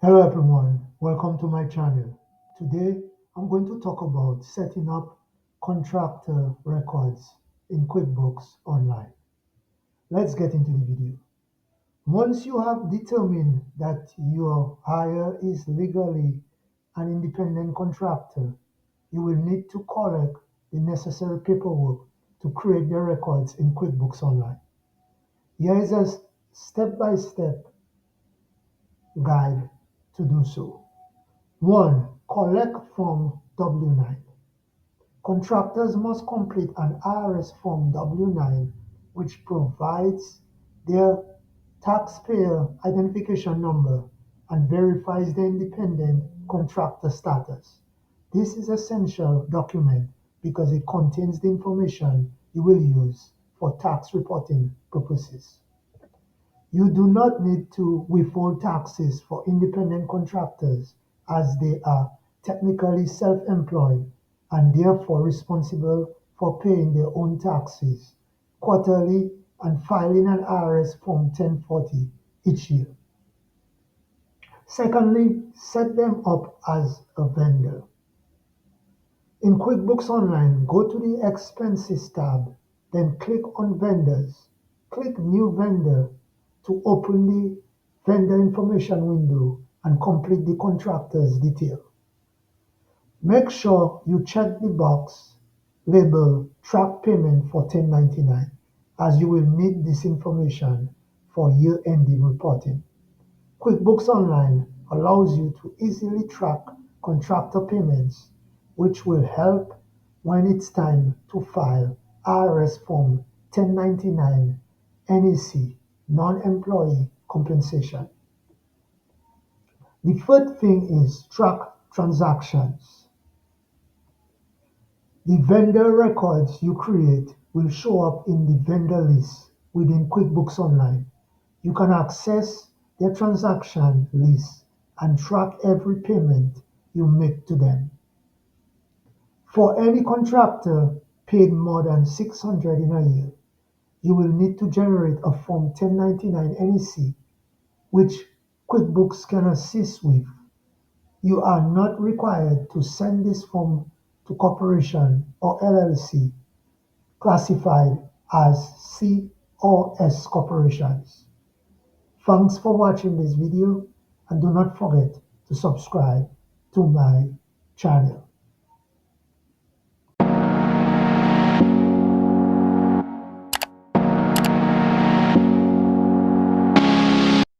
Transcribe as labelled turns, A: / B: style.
A: Hello everyone, welcome to my channel. Today I'm going to talk about setting up contractor records in QuickBooks Online. Let's get into the video. Once you have determined that your hire is legally an independent contractor, you will need to collect the necessary paperwork to create the records in QuickBooks Online. Here is a step-by-step guide to do so. 1. Collect Form W-9. Contractors must complete an IRS Form W-9 which provides their taxpayer identification number and verifies their independent contractor status. This is an essential document because it contains the information you will use for tax reporting purposes. You do not need to withhold taxes for independent contractors as they are technically self-employed and therefore responsible for paying their own taxes quarterly and filing an IRS Form 1040 each year. Secondly, set them up as a vendor. In QuickBooks Online, go to the Expenses tab, then click on Vendors. Click New Vendor to open the vendor information window and complete the contractor's detail. Make sure you check the box labeled Track Payment for 1099 as you will need this information for year-ending reporting. QuickBooks Online allows you to easily track contractor payments, which will help when it's time to file IRS Form 1099 NEC, non-employee compensation. The third thing is track transactions. The vendor records you create will show up in the vendor list within QuickBooks Online. You can access their transaction list and track every payment you make to them. For any contractor paid more than $600 in a year, you will need to generate a Form 1099 NEC, which QuickBooks can assist with. You are not required to send this form to corporation or LLC classified as C or S corporations. Thanks for watching this video and do not forget to subscribe to my channel.